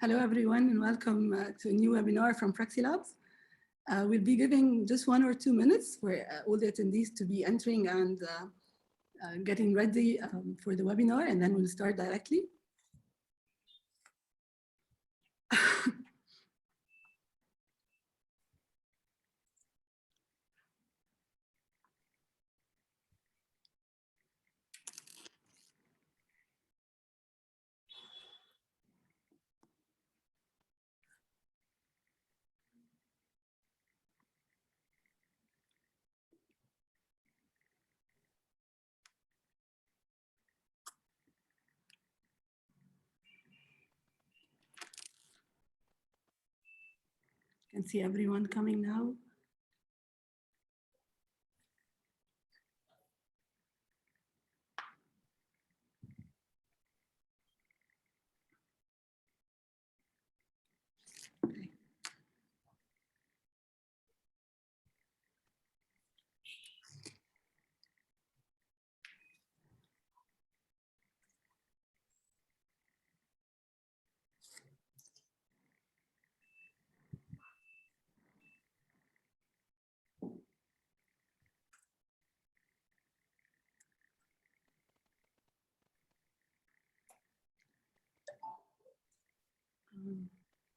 Hello, everyone, and welcome to a new webinar from PraxiLabs. We'll be giving just 1 or 2 minutes for all the attendees to be entering and getting ready for the webinar, and then we'll start directly. I can see everyone coming now. Okay.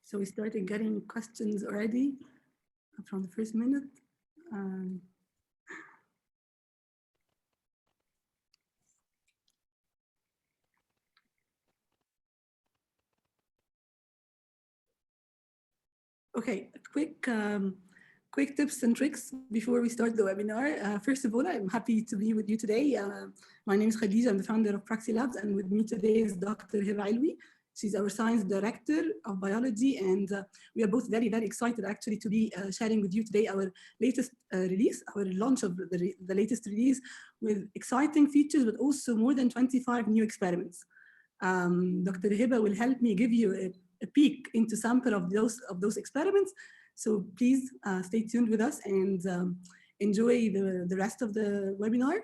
So we started getting questions already from the first minute. Okay, quick tips and tricks before we start the webinar. First of all, I'm happy to be with you today. My name is Khadija, I'm the founder of PraxiLabs, and with me today is Dr. El-Bedweihy. She's our science director of biology, and we are both very, very excited actually to be sharing with you today our latest release, our launch of the latest release with exciting features, but also more than 25 new experiments. Dr. Hiba will help me give you a peek into sample of those experiments. So please stay tuned with us and enjoy the rest of the webinar.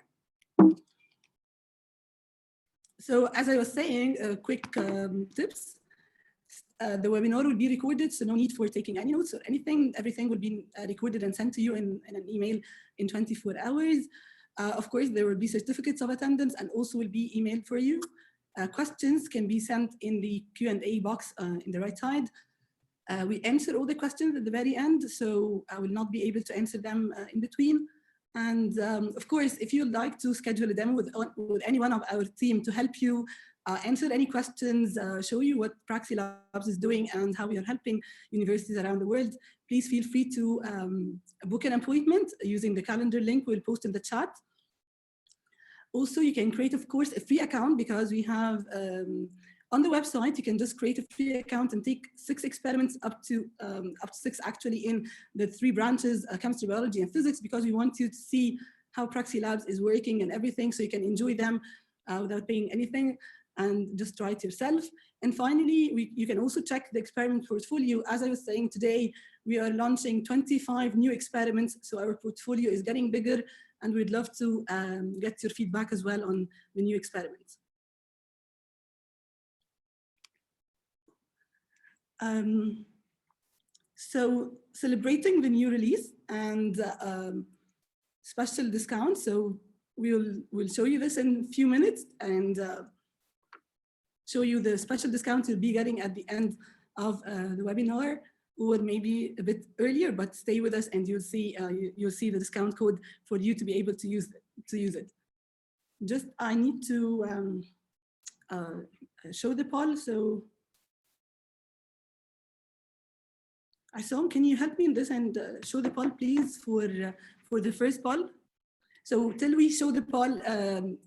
So as I was saying, quick tips. The webinar will be recorded, so no need for taking any notes or anything. Everything will be recorded and sent to you in an email in 24 hours. Of course, there will be certificates of attendance and also will be emailed for you. Questions can be sent in the Q&A box in the right side. We answer all the questions at the very end, so I will not be able to answer them in between. And of course, if you'd like to schedule a demo with any one of our team to help you answer any questions, show you what PraxiLabs is doing and how we are helping universities around the world, please feel free to book an appointment using the calendar link we'll post in the chat. Also, you can create, of course, a free account because we have on the website, you can just create a free account and take 6 experiments up to 6 actually in the 3 branches, chemistry, biology, and physics, because we want you to see how PraxiLabs is working and everything, so you can enjoy them without paying anything and just try it yourself. And finally, you can also check the experiment portfolio. As I was saying today, we are launching 25 new experiments, so our portfolio is getting bigger, and we'd love to get your feedback as well on the new experiments. So celebrating the new release and special discount. So we'll show you this in a few minutes and show you the special discount you'll be getting at the end of the webinar, or maybe a bit earlier, but stay with us and you'll see the discount code for you to be able to use it. Just I need to show the poll. So Asom, can you help me in this and show the poll, please, for the first poll? So till we show the poll,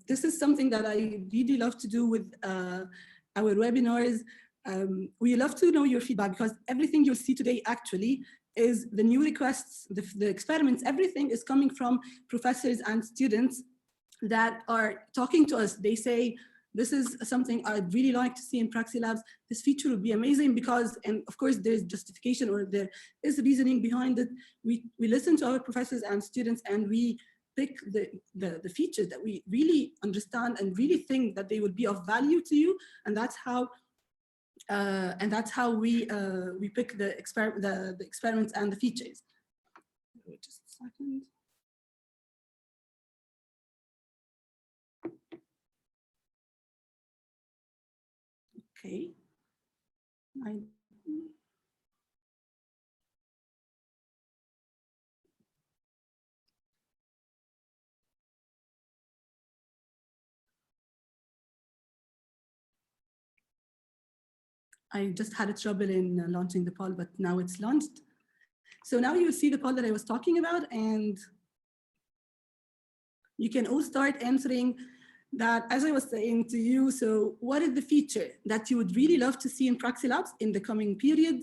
this is something that I really love to do with our webinars. We love to know your feedback because everything you'll see today actually is the new requests, the experiments, everything is coming from professors and students that are talking to us. They say, this is something I'd really like to see in PraxiLabs. This feature would be amazing because, and of course there's justification or there is reasoning behind it. We listen to our professors and students and we pick the features that we really understand and really think that they would be of value to you. And that's how And that's how we pick the experiments and the features. Wait just a second. Okay. I just had a trouble in launching the poll, but now it's launched. So now you see the poll that I was talking about, and you can all start answering that, as I was saying to you. So what is the feature that you would really love to see in PraxiLabs in the coming period?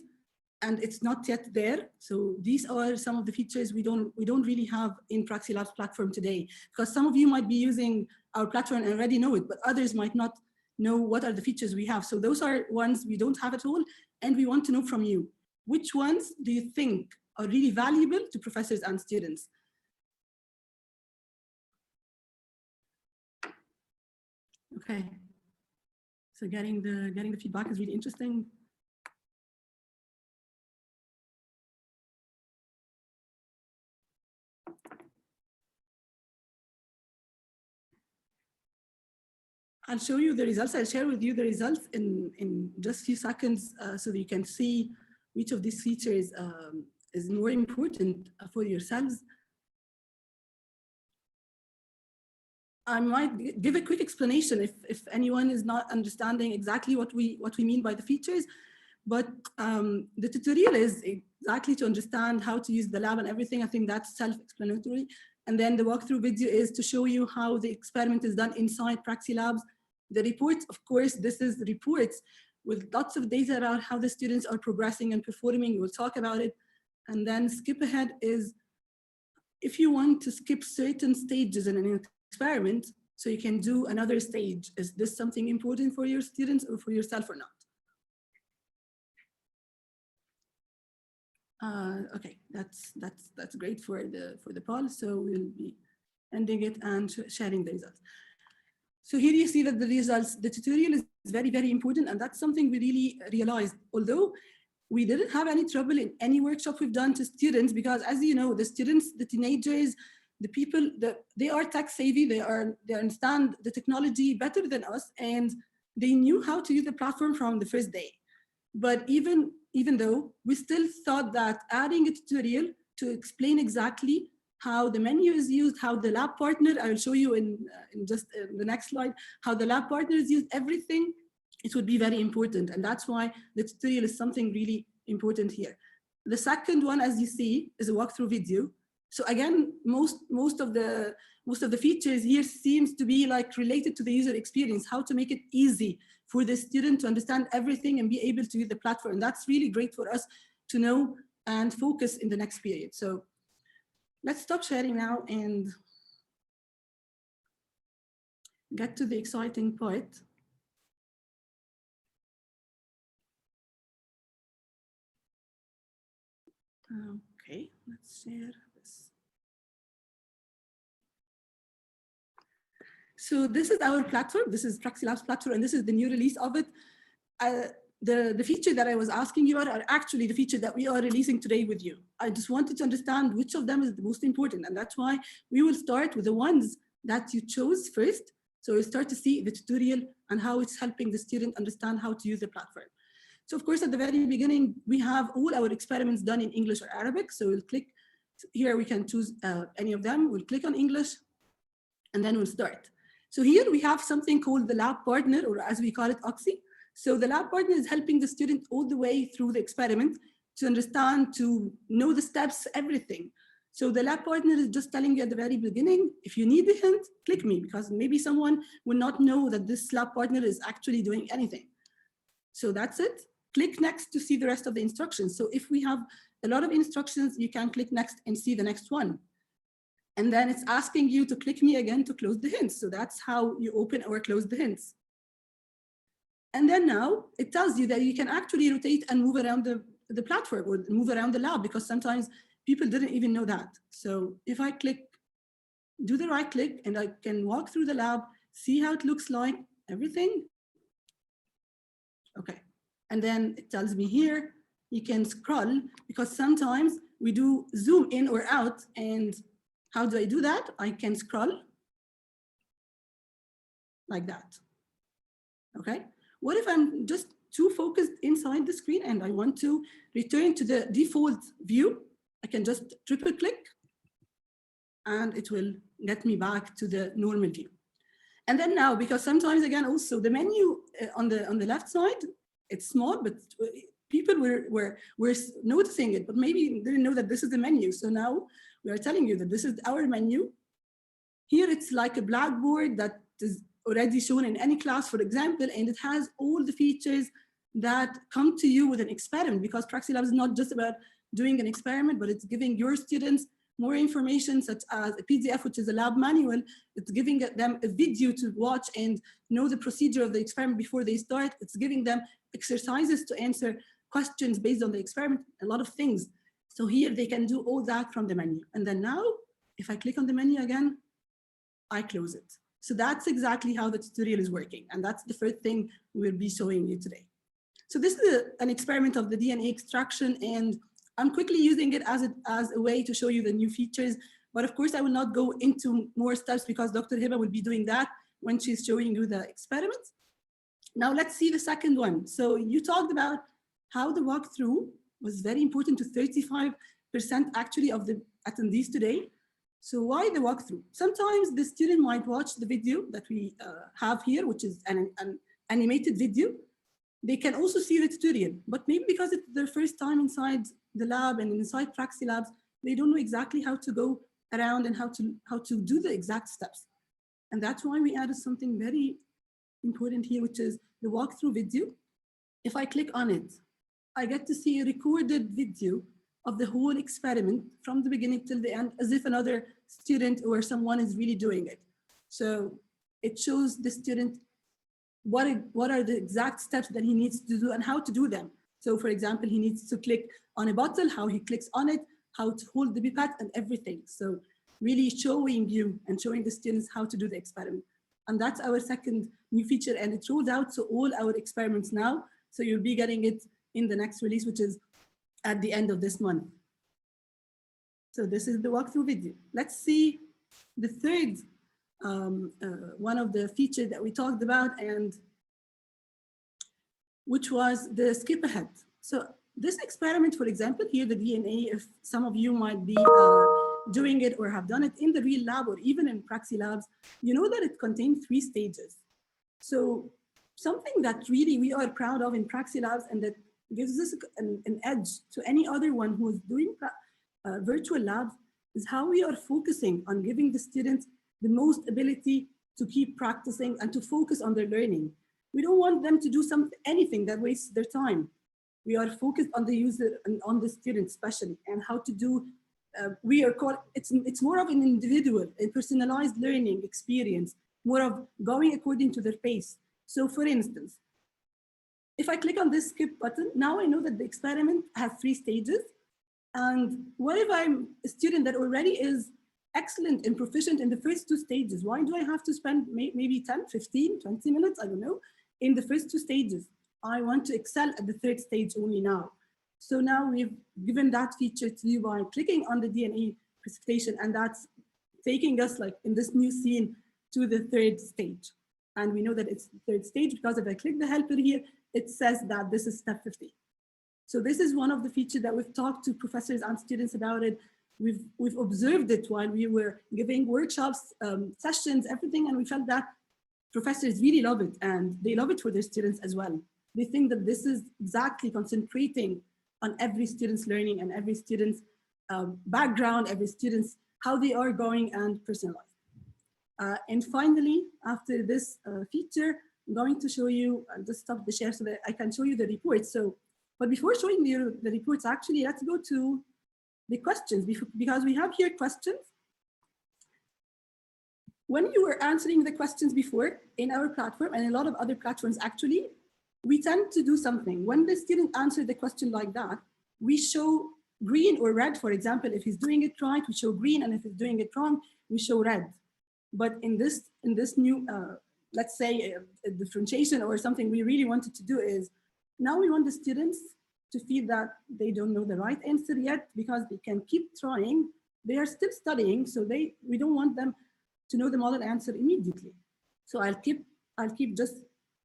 And it's not yet there. So these are some of the features we don't really have in PraxiLabs platform today, because some of you might be using our platform and already know it, but others might not know what are the features we have. So those are ones we don't have at all. And we want to know from you, which ones do you think are really valuable to professors and students? Okay. So getting the feedback is really interesting. I'll show you the results. I'll share with you the results in just a few seconds so that you can see which of these features is more important for yourselves. I might give a quick explanation if anyone is not understanding exactly what we mean by the features, but the tutorial is exactly to understand how to use the lab and everything. I think that's self-explanatory. And then the walkthrough video is to show you how the experiment is done inside PraxiLabs. The reports, of course, this is reports with lots of data about how the students are progressing and performing. We'll talk about it. And then skip ahead is if you want to skip certain stages in an experiment, so you can do another stage. Is this something important for your students or for yourself or not? Okay, that's great for the poll. So we'll be ending it and sharing the results. So here you see that the results, the tutorial is very, very important. And that's something we really realized, although we didn't have any trouble in any workshop we've done to students, because as you know, the students, the teenagers, the people, they are tech savvy, they understand the technology better than us, and they knew how to use the platform from the first day. But even though, we still thought that adding a tutorial to explain exactly how the menu is used, how the lab partner, I will show you in just the next slide, how the lab partner is used, everything, it would be very important. And that's why the tutorial is something really important here. The second one, as you see, is a walkthrough video. So again, most of the features here seems to be like related to the user experience, how to make it easy for the student to understand everything and be able to use the platform. That's really great for us to know and focus in the next period. So let's stop sharing now and get to the exciting part. Okay, let's share this. So this is our platform. This is PraxiLabs platform, and this is the new release of it. The feature that I was asking you about are actually the feature that we are releasing today with you. I just wanted to understand which of them is the most important, and that's why we will start with the ones that you chose first. So we'll start to see the tutorial and how it's helping the student understand how to use the platform. So of course, at the very beginning, we have all our experiments done in English or Arabic. So we'll click here, we can choose any of them. We'll click on English, and then we'll start. So here we have something called the lab partner, or as we call it, OXI. So the lab partner is helping the student all the way through the experiment to understand, to know the steps, everything. So the lab partner is just telling you at the very beginning, if you need the hint, click me, because maybe someone will not know that this lab partner is actually doing anything. So that's it. Click next to see the rest of the instructions. So if we have a lot of instructions, you can click next and see the next one. And then it's asking you to click me again to close the hints. So that's how you open or close the hints. And then now it tells you that you can actually rotate and move around the platform or move around the lab, because sometimes people didn't even know that. So if I click, do the right click, and I can walk through the lab, see how it looks like, everything. Okay. And then it tells me here, you can scroll, because sometimes we do zoom in or out. And how do I do that? I can scroll like that. Okay. What if I'm just too focused inside the screen and I want to return to the default view? I can just triple click and it will get me back to the normal view. And then now, because sometimes again, also the menu on the left side, it's small, but people were noticing it, but maybe didn't know that this is the menu. So now we are telling you that this is our menu. Here it's like a blackboard that is already shown in any class, for example, and it has all the features that come to you with an experiment, because PraxiLabs is not just about doing an experiment, but it's giving your students more information, such as a PDF, which is a lab manual. It's giving them a video to watch and know the procedure of the experiment before they start. It's giving them exercises to answer questions based on the experiment, a lot of things. So here they can do all that from the menu. And then now, if I click on the menu again, I close it. So that's exactly how the tutorial is working. And that's the first thing we'll be showing you today. So this is an experiment of the DNA extraction, and I'm quickly using it as a way to show you the new features. But of course, I will not go into more steps because Dr. Hiba will be doing that when she's showing you the experiment. Now let's see the second one. So you talked about how the walkthrough was very important to 35% actually of the attendees today. So why the walkthrough? Sometimes the student might watch the video that we have here, which is an animated video. They can also see the tutorial, but maybe because it's their first time inside the lab and inside PraxiLabs, they don't know exactly how to go around and how to do the exact steps. And that's why we added something very important here, which is the walkthrough video. If I click on it, I get to see a recorded video of the whole experiment from the beginning till the end, as if another student or someone is really doing it. So it shows the student what are the exact steps that he needs to do and how to do them. So for example, he needs to click on a bottle, how he clicks on it, how to hold the pipette and everything. So really showing you and showing the students how to do the experiment. And that's our second new feature, and it rolls out to all our experiments now. So you'll be getting it in the next release, which is at the end of this month. So this is the walkthrough video. Let's see the third one of the features that we talked about, and which was the skip ahead. So this experiment, for example, here the DNA, if some of you might be doing it or have done it in the real lab or even in PraxiLabs, you know that it contains 3 stages. So something that really we are proud of in PraxiLabs and that gives us an edge to any other one who is doing virtual labs is how we are focusing on giving the students the most ability to keep practicing and to focus on their learning. We don't want them to do anything that wastes their time. We are focused on the user and on the student especially, and how to do, it's more of an individual, a personalized learning experience, more of going according to their pace. So for instance, if I click on this skip button, now I know that the experiment has 3 stages. And what if I'm a student that already is excellent and proficient in the first 2 stages? Why do I have to spend maybe 10, 15, 20 minutes, I don't know, in the first 2 stages? I want to excel at the 3rd stage only now. So now we've given that feature to you by clicking on the DNA precipitation, and that's taking us like in this new scene to the 3rd stage. And we know that it's the 3rd stage because if I click the helper here, it says that this is step 50. So this is one of the features that we've talked to professors and students about it. We've observed it while we were giving workshops, sessions, everything, and we felt that professors really love it, and they love it for their students as well. They think that this is exactly concentrating on every student's learning and every student's background, every student's how they are going and personalized. And finally, after this feature, I'm going to show you, I'll just stop the share so that I can show you the reports. So, but before showing you the reports, actually, let's go to the questions, because we have here questions. When you were answering the questions before in our platform and a lot of other platforms, actually, we tend to do something. When the student answered the question like that, we show green or red, for example. If he's doing it right, we show green, and if he's doing it wrong, we show red. But in this new, let's say, a differentiation or something we really wanted to do is Now we want the students to feel that they don't know the right answer yet because they can keep trying. They are still studying, so we don't want them to know the model answer immediately. So I'll keep just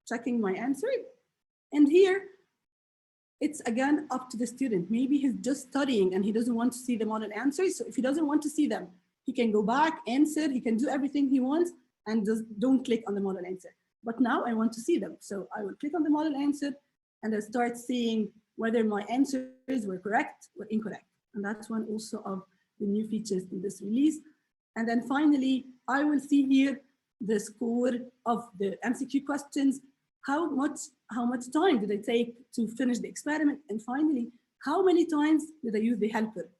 checking my answer. And here, it's again up to the student. Maybe he's just studying and he doesn't want to see the model answers. So if he doesn't want to see them, he can go back, answer, he can do everything he wants and just don't click on the model answer. But now I want to see them. So I will click on the model answer and I'll start seeing whether my answers were correct or incorrect. And that's one also of the new features in this release. And then finally, I will see here the score of the MCQ questions, how much time did I take to finish the experiment, and finally, how many times did I use the helper?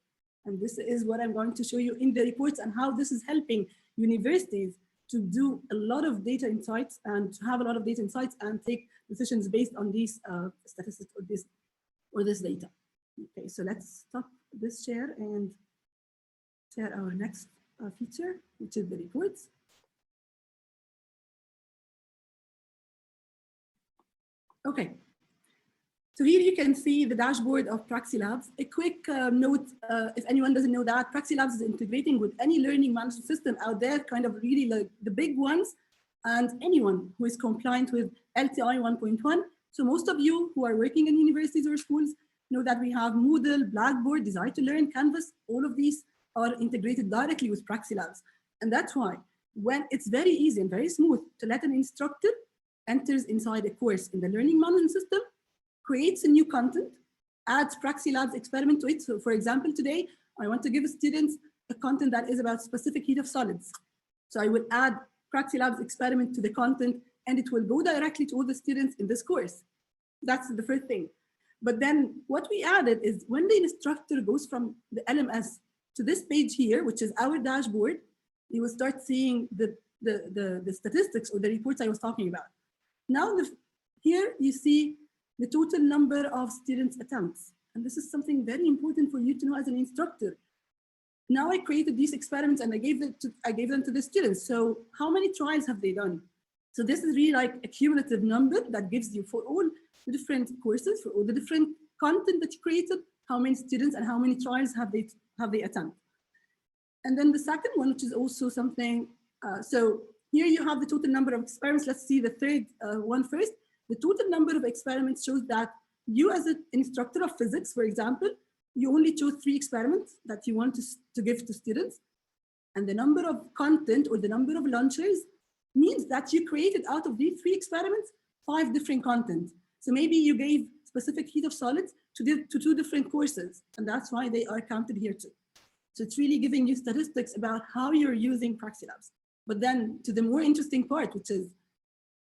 And this is what I'm going to show you in the reports and how this is helping universities to do a lot of data insights and to have a lot of data insights and take decisions based on these statistics or this data. Okay, so let's stop this share and share our next feature, which is the reports. Okay, so here you can see the dashboard of PraxiLabs. A quick note, if anyone doesn't know that, PraxiLabs is integrating with any learning management system out there, kind of really like the big ones, and anyone who is compliant with LTI 1.1. So most of you who are working in universities or schools know that we have Moodle, Blackboard, Desire to Learn, Canvas, all of these are integrated directly with PraxiLabs. And that's why when it's very easy and very smooth to let an instructor enters inside a course in the learning management system, creates a new content, adds PraxiLabs experiment to it. So for example, today, I want to give students a content that is about specific heat of solids. So I will add PraxiLabs experiment to the content and it will go directly to all the students in this course. That's the first thing. But then what we added is when the instructor goes from the LMS to this page here, which is our dashboard, you will start seeing the statistics or the reports I was talking about. Now, here you see the total number of students' attempts. And this is something very important for you to know as an instructor. Now I created these experiments and I gave them to the students. So how many trials have they done? So this is really like a cumulative number that gives you for all the different courses, for all the different content that you created, how many students and how many trials have they attempted. And then the second one, which is also something, so here you have the total number of experiments. Let's see the third one first. The total number of experiments shows that you as an instructor of physics, for example, you only chose 3 experiments that you want to give to students. And the number of content or the number of launchers means that you created out of these 3 experiments, 5 different content. So maybe you gave specific heat of solids to 2 different courses, and that's why they are counted here too. So it's really giving you statistics about how you're using PraxiLabs. But then to the more interesting part, which is,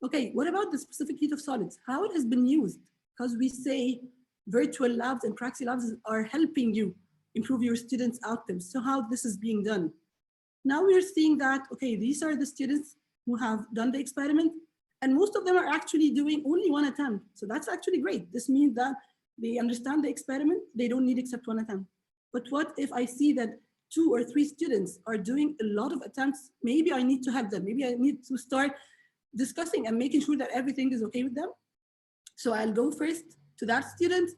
okay, what about the specific heat of solids? How it has been used? Because we say virtual labs and PraxiLabs are helping you improve your students' outcomes. So how this is being done? Now we're seeing that, okay, these are the students who have done the experiment, and most of them are actually doing only 1 attempt. So that's actually great. This means that they understand the experiment, they don't need except 1 attempt. But what if I see that 2 or 3 students are doing a lot of attempts? Maybe I need to help them. Maybe I need to start discussing and making sure that everything is okay with them. So I'll go first to that student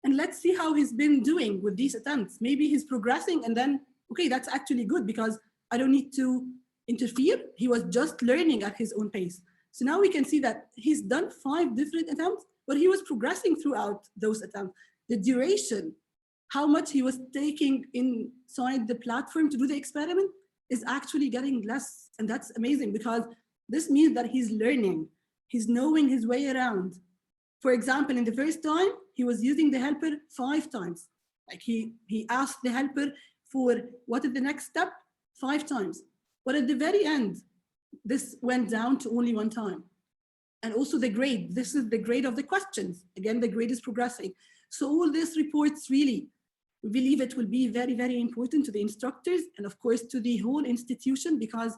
and let's see how he's been doing with these attempts. Maybe he's progressing and then, okay, that's actually good because I don't need to interfere. He was just learning at his own pace. So now we can see that he's done 5 different attempts, but he was progressing throughout those attempts. The duration, how much he was taking inside the platform to do the experiment is actually getting less. And that's amazing because this means that he's learning, he's knowing his way around. For example, in the first time, he was using the helper 5 times. Like he asked the helper for what is the next step 5 times. But at the very end, this went down to only 1 time. And also the grade, this is the grade of the questions. Again, the grade is progressing. So all these reports really, we believe it will be very, very important to the instructors and of course to the whole institution, because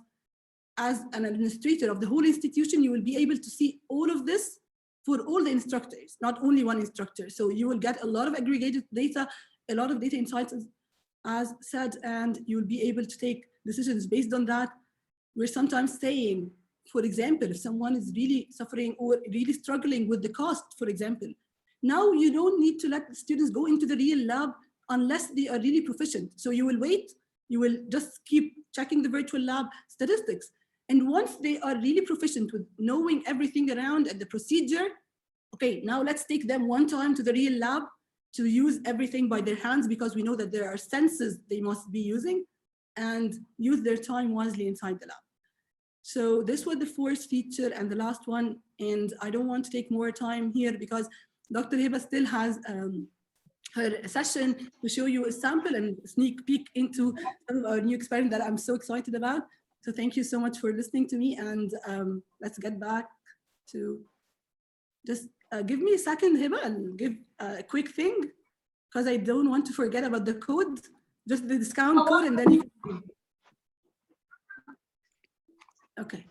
as an administrator of the whole institution, you will be able to see all of this for all the instructors, not only one instructor. So you will get a lot of aggregated data, a lot of data insights as said, and you will be able to take decisions based on that. We're sometimes saying, for example, if someone is really suffering or really struggling with the cost, for example, Now you don't need to let the students go into the real lab unless they are really proficient. So you will wait, you will just keep checking the virtual lab statistics. And once they are really proficient with knowing everything around and the procedure, okay, now let's take them one time to the real lab to use everything by their hands, because we know that there are senses they must be using, and use their time wisely inside the lab. So this was the fourth feature and the last one. And I don't want to take more time here because Dr. Hiba still has her session to show you a sample and sneak peek into some of our new experiment that I'm so excited about. So thank you so much for listening to me, and let's get back to just give me a second, Hiba, and give a quick thing, because I don't want to forget about the code, just the discount code, and then you can. Okay.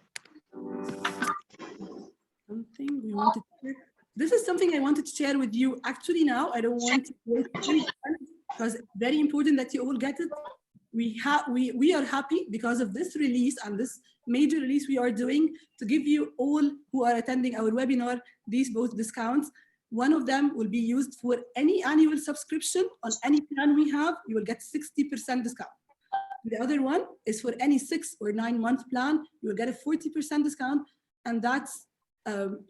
Something we wanted to share. This is something I wanted to share with you actually now. I don't want to wait because it's very important that you all get it. We are happy because of this release and this major release we are doing to give you all who are attending our webinar these both discounts. One of them will be used for any annual subscription on any plan we have. You will get 60% discount. The other one is for any 6 or 9 month plan. You will get a 40% discount, and that's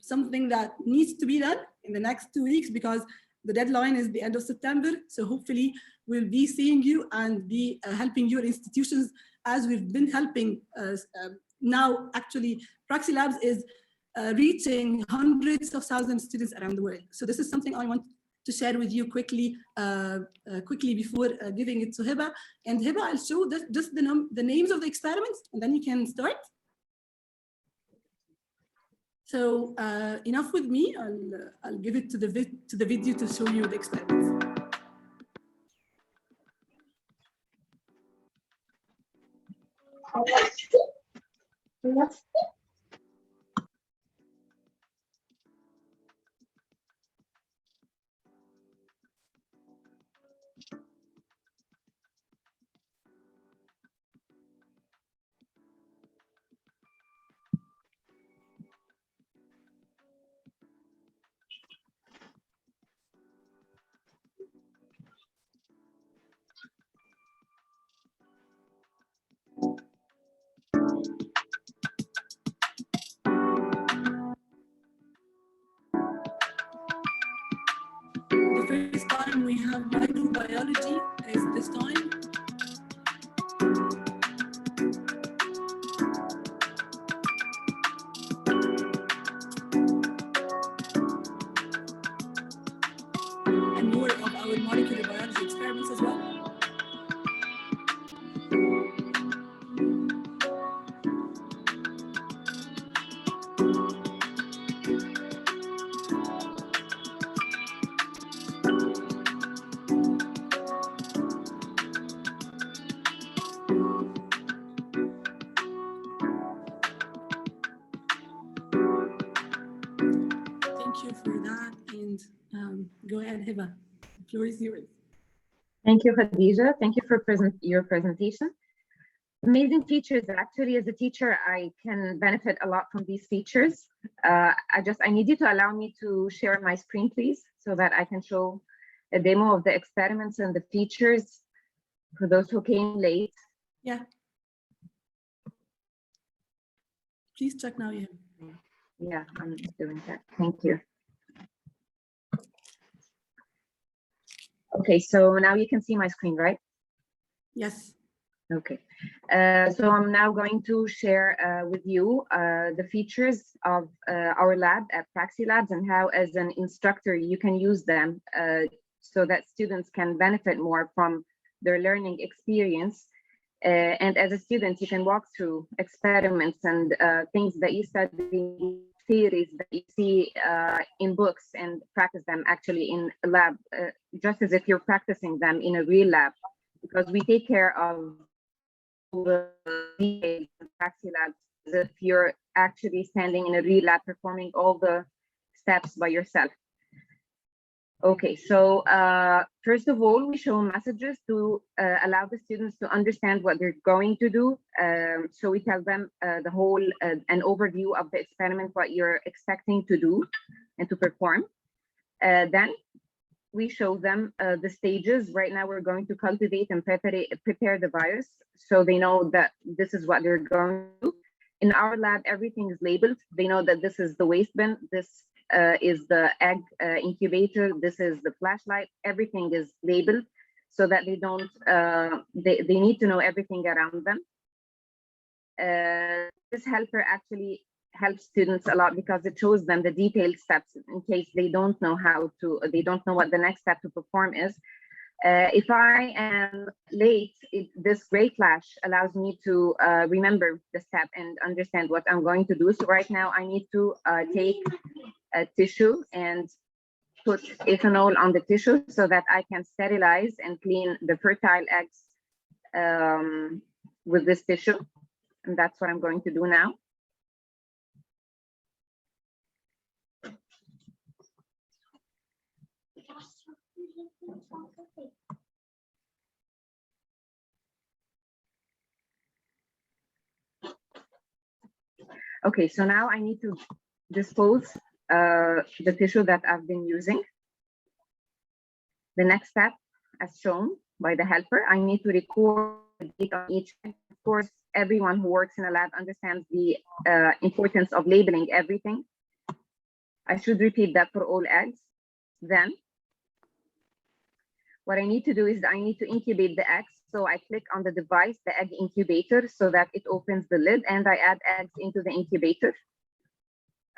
something that needs to be done in the next 2 weeks because the deadline is the end of September. So hopefully we'll be seeing you and be helping your institutions as we've been helping. Now, actually, PraxiLabs is reaching hundreds of thousands of students around the world. So this is something I want to share with you quickly before giving it to Hiba. And Hiba, I'll show just the names of the experiments, and then you can start. So enough with me. I'll give it to the video to show you the experiments. The first time we have microbiology is this time. And more of our molecular biology experiments as well. For that, and go ahead, Hiba. The floor is yours. Thank you, Khadija. Thank you for your presentation. Amazing features. Actually, as a teacher, I can benefit a lot from these features. I need you to allow me to share my screen, please, so that I can show a demo of the experiments and the features for those who came late. Yeah. Please check now, yeah. Yeah, I'm doing that. Thank you. Okay, so now you can see my screen, right? Yes. Okay, so I'm now going to share with you the features of our lab at PraxiLabs and how, as an instructor, you can use them so that students can benefit more from their learning experience. And as a student, you can walk through experiments and things that you study, theories that you see in books, and practice them actually in a lab, just as if you're practicing them in a real lab, because we take care of the PraxiLabs as if you're actually standing in a real lab performing all the steps by yourself. Okay, so first of all, we show messages to allow the students to understand what they're going to do. So we tell them the whole, an overview of the experiment, what you're expecting to do and to perform. Then we show them the stages. Right now, we're going to cultivate and prepare the virus, so they know that this is what they're going to do. In our lab, everything is labeled. They know that this is the waste bin, this is the egg incubator, this is the flashlight. Everything is labeled so that they don't, they need to know everything around them. This helper actually helps students a lot because it shows them the detailed steps in case they don't know how to, they don't know what the next step to perform is. If I am late, this gray flash allows me to remember the step and understand what I'm going to do. So right now I need to take a tissue and put ethanol on the tissue so that I can sterilize and clean the fertile eggs with this tissue. And that's what I'm going to do now. Okay, so now I need to dispose the tissue that I've been using. The next step, as shown by the helper, I need to record the date on each egg. Of course, everyone who works in a lab understands the importance of labeling everything. I should repeat that for all eggs. Then, what I need to do is I need to incubate the eggs. So I click on the device, the egg incubator, so that it opens the lid, and I add eggs into the incubator.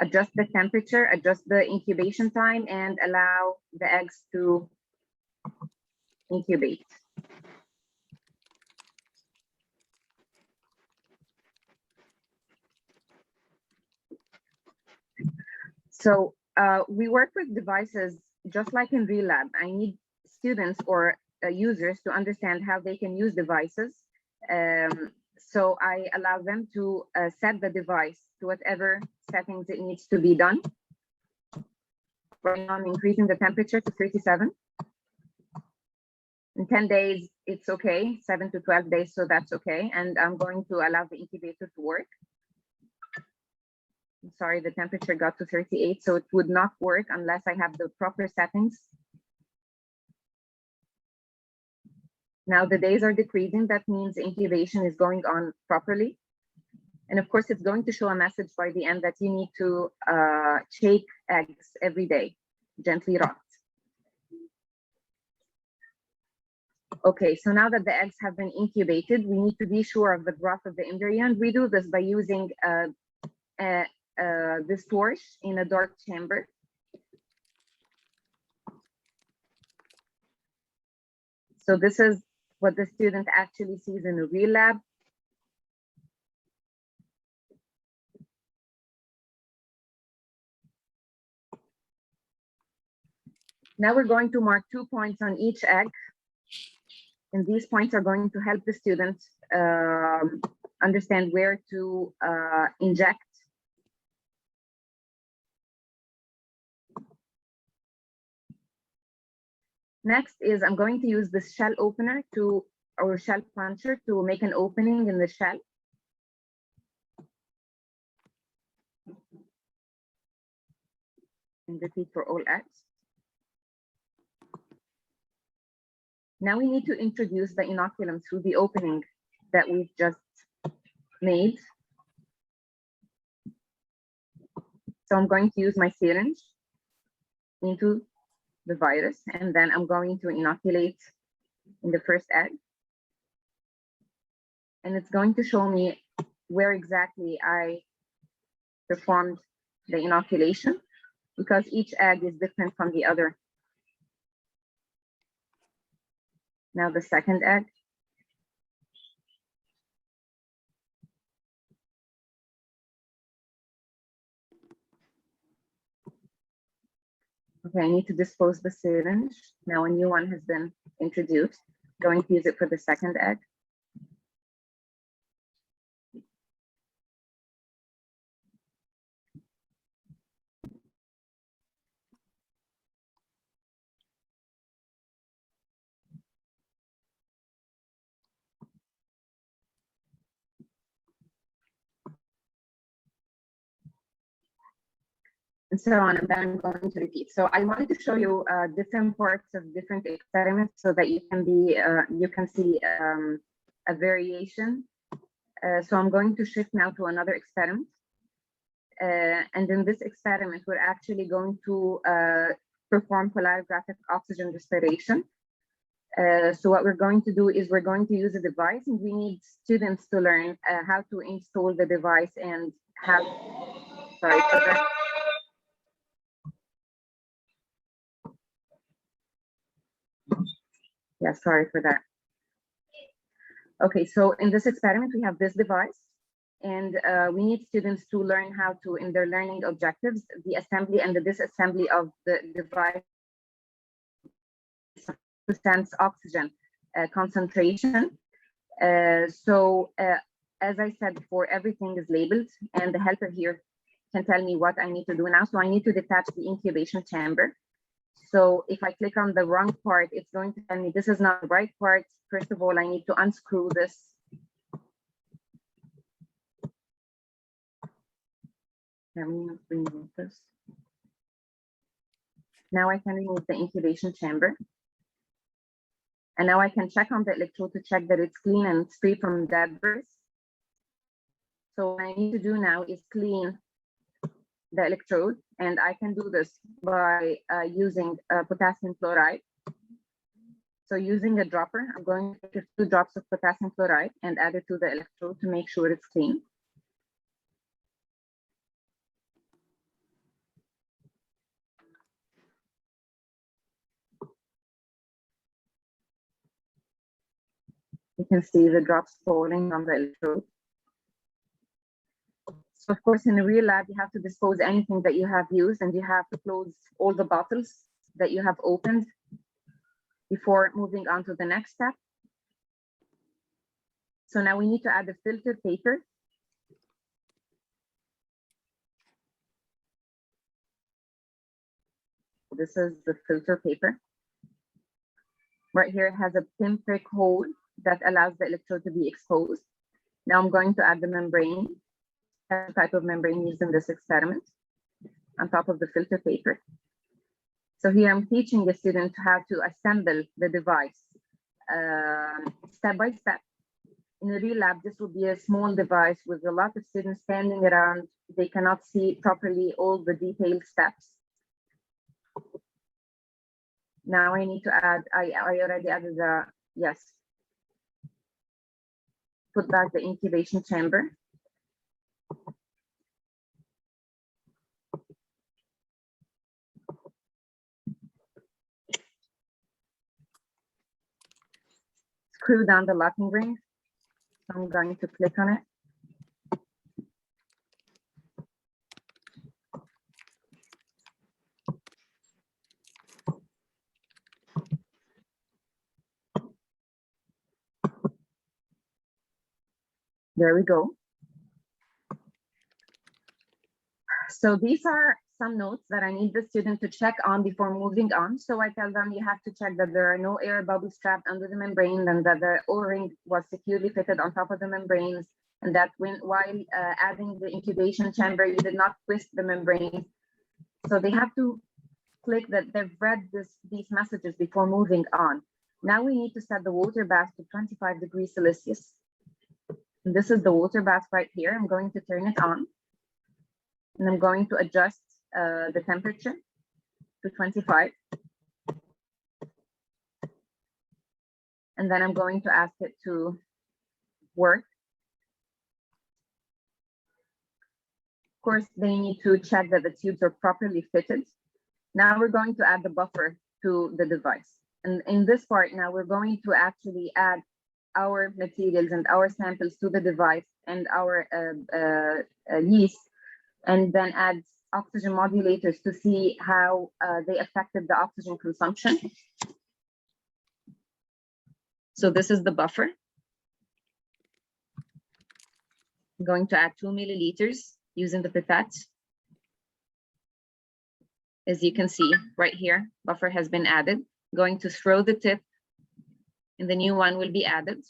Adjust the temperature, adjust the incubation time, and allow the eggs to incubate. So we work with devices just like in real lab. I need students or users to understand how they can use devices. So I allow them to set the device to whatever settings it needs to be done. Right now I'm increasing the temperature to 37. In 10 days, it's okay, 7 to 12 days, so that's okay. And I'm going to allow the incubator to work. I'm sorry, the temperature got to 38, so it would not work unless I have the proper settings. Now the days are decreasing, that means incubation is going on properly. And of course, it's going to show a message by the end that you need to shake eggs every day, gently rocked. Okay, so now that the eggs have been incubated, we need to be sure of the growth of the embryo. And we do this by using this torch in a dark chamber. So this is what the student actually sees in a real lab. Now we're going to mark 2 points on each egg. And these points are going to help the student understand where to inject. Next is I'm going to use this shell opener or shell puncher to make an opening in the shell. And repeat for all eggs. Now we need to introduce the inoculum through the opening that we've just made. So I'm going to use my syringe into the virus, and then I'm going to inoculate in the first egg. And it's going to show me where exactly I performed the inoculation, because each egg is different from the other. Now the second egg. Okay, I need to dispose the syringe. Now a new one has been introduced. Going to use it for the second egg. and so on, and then I'm going to repeat. So I wanted to show you different parts of different experiments so that you can see a variation. So I'm going to shift now to another experiment. And in this experiment, we're actually going to perform polarized oxygen respiration. So what we're going to do is we're going to use a device, and we need students to learn how to install the device and how, sorry for that. Yeah, sorry for that. Okay, so in this experiment, we have this device, and we need students to learn how to, in their learning objectives, the assembly and the disassembly of the device to sense oxygen concentration. As I said before, everything is labeled, and the helper here can tell me what I need to do now. So I need to detach the incubation chamber. So if I click on the wrong part, it's going to tell me this is not the right part. First of all, I need to unscrew this. Let me remove this. Now I can remove the incubation chamber. And now I can check on the electrode to check that it's clean and it's free from debris. So what I need to do now is clean the electrode, and I can do this by using potassium chloride. So using a dropper, I'm going to take 2 drops of potassium chloride and add it to the electrode to make sure it's clean. You can see the drops falling on the electrode. So of course, in a real lab, you have to dispose anything that you have used, and you have to close all the bottles that you have opened before moving on to the next step. So now we need to add the filter paper. This is the filter paper. Right here, it has a pinprick hole that allows the electrode to be exposed. Now I'm going to add the membrane, the type of membrane used in this experiment, on top of the filter paper. So here I'm teaching the student how to assemble the device step by step. In a real lab, this will be a small device with a lot of students standing around. They cannot see properly all the detailed steps. Now I need to add, I already added the, yes. Put back the incubation chamber. Screw down the locking ring. So I'm going to click on it. There we go. So these are some notes that I need the student to check on before moving on. So I tell them you have to check that there are no air bubbles trapped under the membrane, and that the O-ring was securely fitted on top of the membranes, and that while adding the incubation chamber, you did not twist the membrane. So they have to click that they've read these messages before moving on. Now we need to set the water bath to 25 degrees Celsius. And this is the water bath right here. I'm going to turn it on. And I'm going to adjust the temperature to 25. And then I'm going to ask it to work. Of course, they need to check that the tubes are properly fitted. Now we're going to add the buffer to the device. And in this part now, we're going to actually add our materials and our samples to the device and our yeast, and then add oxygen modulators to see how they affected the oxygen consumption. So this is the buffer. I'm going to add 2 milliliters using the pipette. As you can see right here, buffer has been added. I'm going to throw the tip, and the new one will be added.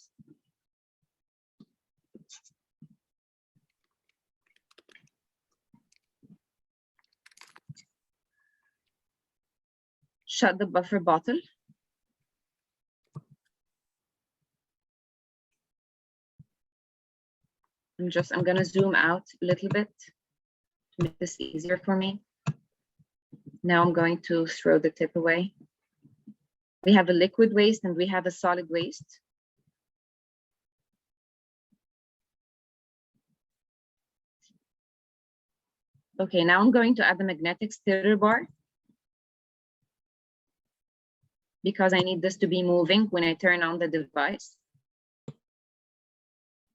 shut the buffer bottle. I'm gonna zoom out a little bit to make this easier for me. Now I'm going to throw the tip away. We have a liquid waste and we have a solid waste. Okay, now I'm going to add the magnetic stirrer bar because I need this to be moving when I turn on the device.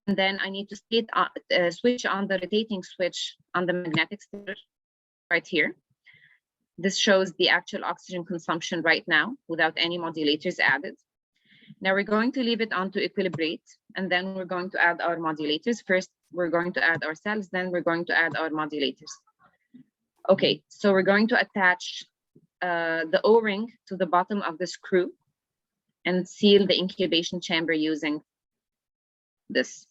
And then I need to switch on the rotating switch on the magnetic stirrer right here. This shows the actual oxygen consumption right now without any modulators added. Now we're going to leave it on to equilibrate, and then we're going to add our modulators. First, we're going to add our cells, then we're going to add our modulators. Okay, so we're going to attach the O-ring to the bottom of the screw and seal the incubation chamber using this.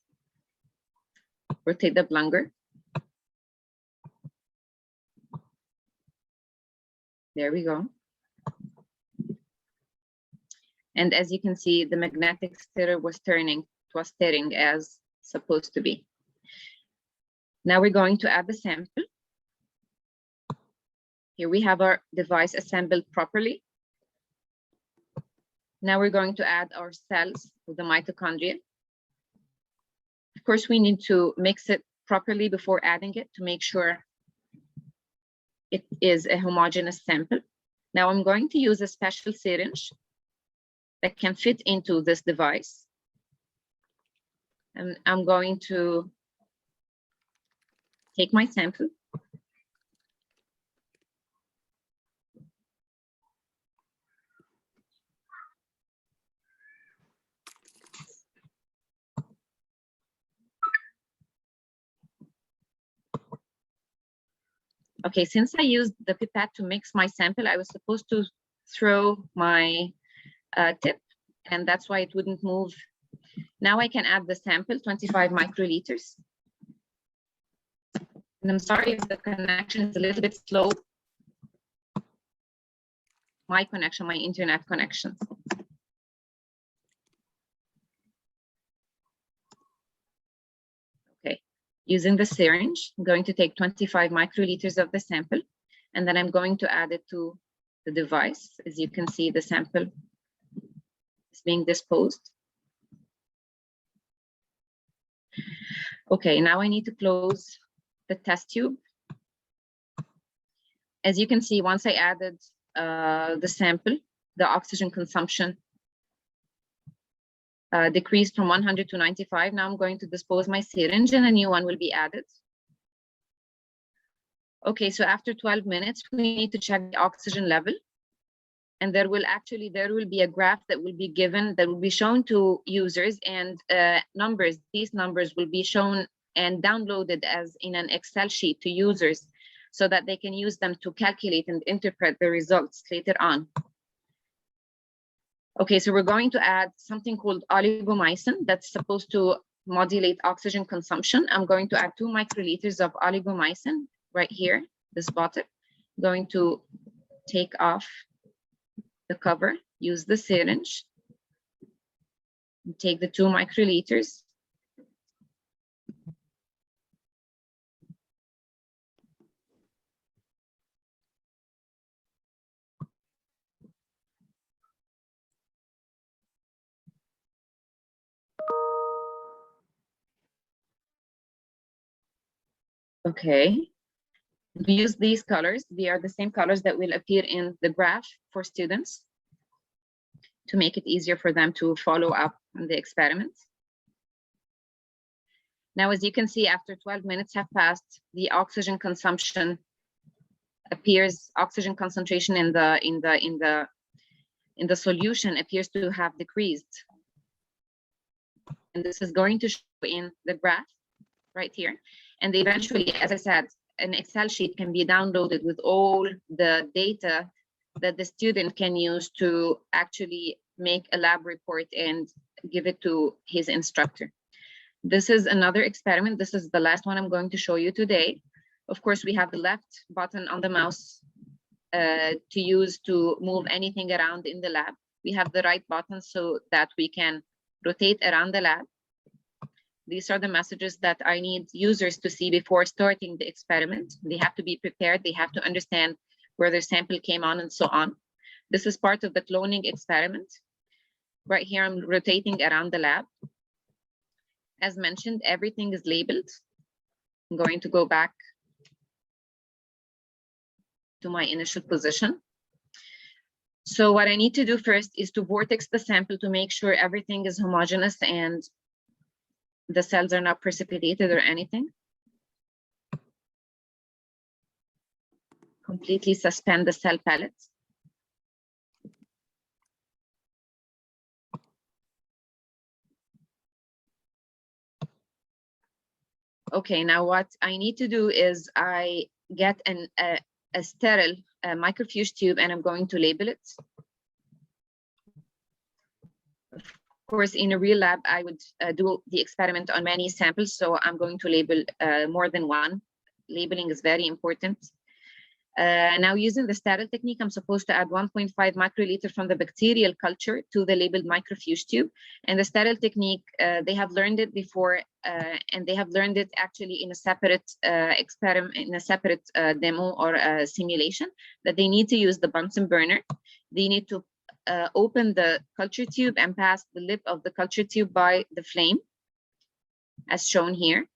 Rotate the plunger. There we go. And as you can see, the magnetic stirrer was turning, it was stirring as supposed to be. Now we're going to add the sample. Here we have our device assembled properly. Now we're going to add our cells with the mitochondria. Of course, we need to mix it properly before adding it to make sure it is a homogeneous sample. Now I'm going to use a special syringe that can fit into this device. And I'm going to take my sample. Okay, since I used the pipette to mix my sample, I was supposed to throw my tip, and that's why it wouldn't move. Now I can add the sample, 25 microliters. And I'm sorry if the connection is a little bit slow. My connection, my internet connection. Okay, using the syringe, I'm going to take 25 microliters of the sample, and then I'm going to add it to the device. As you can see, the sample is being disposed. Okay, now I need to close the test tube. As you can see, once I added the sample, the oxygen consumption decreased from 100 to 95. Now I'm going to dispose my syringe and a new one will be added. Okay, so after 12 minutes, we need to check the oxygen level. And there will be a graph that will be given, that will be shown to users, and numbers. These numbers will be shown and downloaded as in an Excel sheet to users so that they can use them to calculate and interpret the results later on. Okay, so we're going to add something called oligomycin that's supposed to modulate oxygen consumption. I'm going to add 2 microliters of oligomycin right here, this bottle. I'm going to take off the cover, use the syringe, take the 2 microliters. Okay, we use these colors. They are the same colors that will appear in the graph for students to make it easier for them to follow up on the experiments. Now, as you can see, after 12 minutes have passed, the oxygen consumption appears, oxygen concentration in the solution appears to have decreased. And this is going to show in the graph right here. And eventually, as I said, an Excel sheet can be downloaded with all the data that the student can use to actually make a lab report and give it to his instructor. This is another experiment. This is the last one I'm going to show you today. Of course, we have the left button on the mouse to use to move anything around in the lab. We have the right buttons so that we can rotate around the lab. These are the messages that I need users to see before starting the experiment. They have to be prepared. They have to understand where their sample came on and so on. This is part of the cloning experiment. Right here, I'm rotating around the lab. As mentioned, everything is labeled. I'm going to go back to my initial position. So what I need to do first is to vortex the sample to make sure everything is homogeneous and the cells are not precipitated or anything. Completely suspend the cell pellets. Okay, now what I need to do is I get a sterile microfuge tube and I'm going to label it. Of course, in a real lab, I would do the experiment on many samples, so I'm going to label more than one. Labeling is very important. Now, using the sterile technique, I'm supposed to add 1.5 microliter from the bacterial culture to the labeled microfuge tube. And the sterile technique, they have learned it before, and they have learned it actually in a separate experiment, in a separate demo or simulation, that they need to use the Bunsen burner. They need to open the culture tube and pass the lip of the culture tube by the flame, as shown here.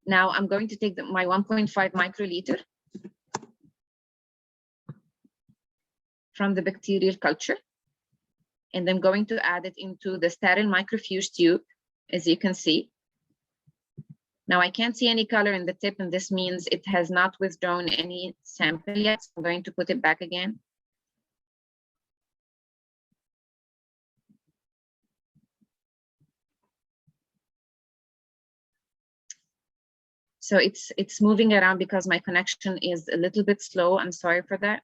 Now I'm going to take my 1.5 microliter from the bacterial culture, and I'm going to add it into the sterile microfuge tube, as you can see. Now I can't see any color in the tip, and this means it has not withdrawn any sample yet. So I'm going to put it back again. So it's moving around because my connection is a little bit slow. I'm sorry for that.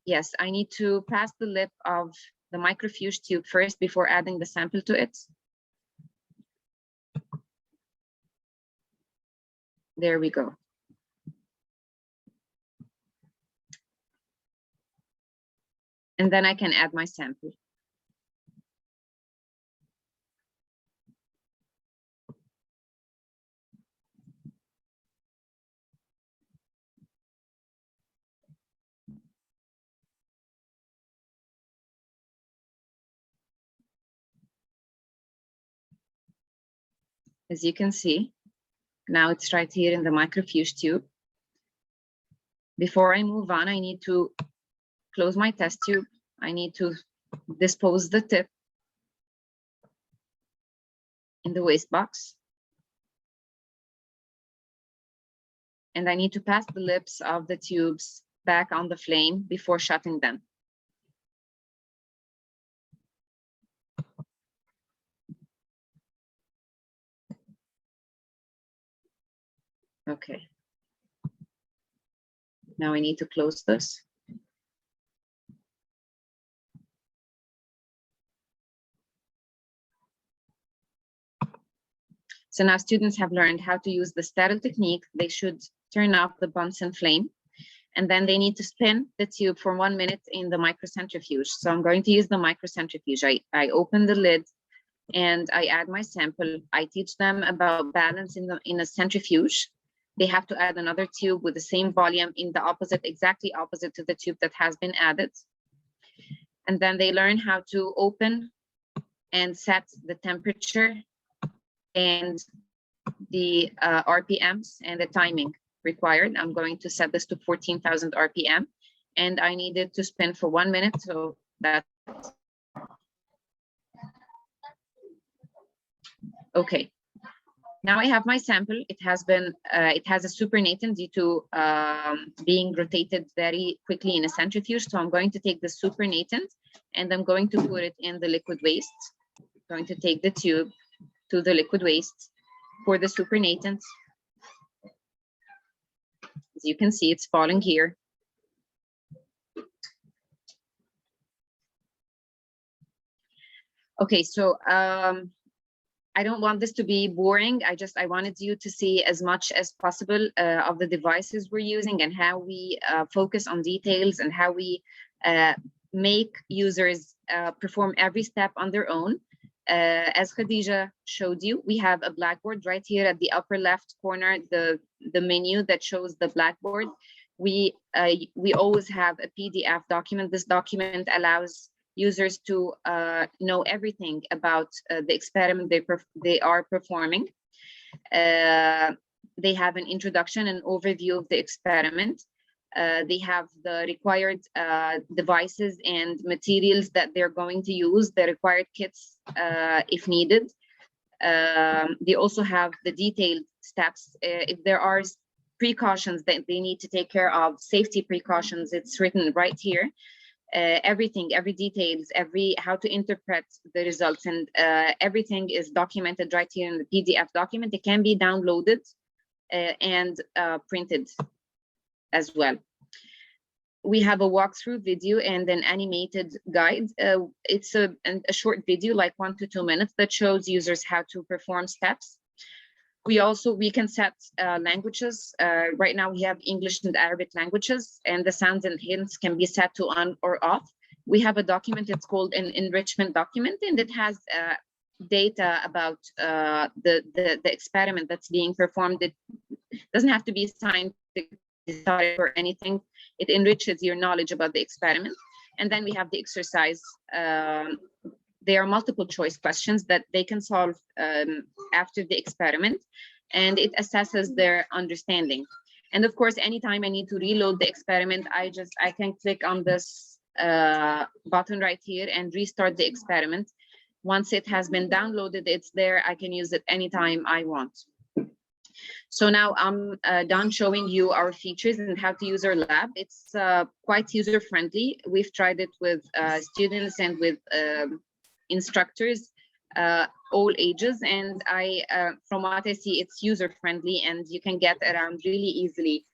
Yes, I need to pass the lip of the microfuge tube first before adding the sample to it. There we go. And then I can add my sample. As you can see, now it's right here in the microfuge tube. Before I move on, I need to close my test tube. I need to dispose the tip in the waste box. And I need to pass the lips of the tubes back on the flame before shutting them. Okay. Now I need to close this. So now students have learned how to use the sterile technique. They should turn off the Bunsen flame, and then they need to spin the tube for 1 minute in the microcentrifuge. So I'm going to use the microcentrifuge. I open the lid and I add my sample. I teach them about balance in a centrifuge. They have to add another tube with the same volume in the opposite, exactly opposite to the tube that has been added. And then they learn how to open and set the temperature and the RPMs and the timing required. I'm going to set this to 14,000 RPM, and I need it to spin for 1 minute. So that's okay. Now I have my sample. It has a supernatant due to being rotated very quickly in a centrifuge. So I'm going to take the supernatant and I'm going to put it in the liquid waste. I'm going to take the tube to the liquid waste for the supernatant. As you can see, it's falling here. Okay, so I don't want this to be boring. I wanted you to see as much as possible of the devices we're using and how we focus on details and how we make users perform every step on their own. As Khadija showed you, we have a blackboard right here at the upper left corner, the menu that shows the blackboard. We always have a PDF document. This document allows users to know everything about the experiment they are performing. They have an introduction and overview of the experiment. They have the required devices and materials that they're going to use, the required kits if needed. They also have the detailed steps. If there are precautions that they need to take care of, safety precautions, it's written right here. Everything, every details, how to interpret the results, and everything is documented right here in the PDF document. It can be downloaded and printed as well. We have a walkthrough video and an animated guide. It's a short video, like 1 to 2 minutes, that shows users how to perform steps. We can set languages. Right now we have English and Arabic languages, and the sounds and hints can be set to on or off. We have a document, it's called an enrichment document, and it has data about the experiment that's being performed. It doesn't have to be scientific or anything. It enriches your knowledge about the experiment. And then we have the exercise. There are multiple choice questions that they can solve after the experiment, and it assesses their understanding. And of course, anytime I need to reload the experiment, I can click on this button right here and restart the experiment. Once it has been downloaded, it's there. I can use it anytime I want. So now I'm done showing you our features and how to use our lab. It's quite user-friendly. We've tried it with students and with instructors, all ages, and from what I see, it's user-friendly and you can get around really easily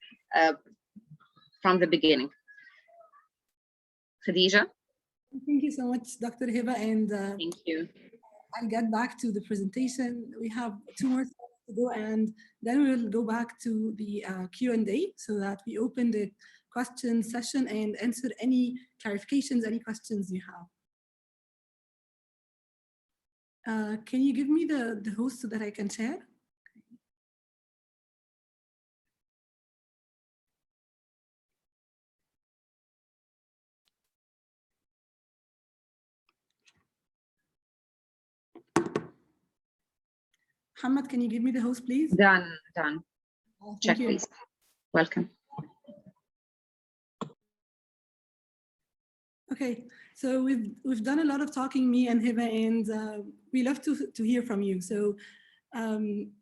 from the beginning. Khadija? Thank you so much, Dr. Hiba, and thank you. I'll get back to the presentation. We have 2 more slides to go, and then we'll go back to the Q&A so that we open the question session and answer any clarifications, any questions you have. Can you give me the host so that I can share? Hamad, can you give me the host, please? Done. Check, please. Welcome. Okay, so we've done a lot of talking, me and Hiba, and we love to hear from you. So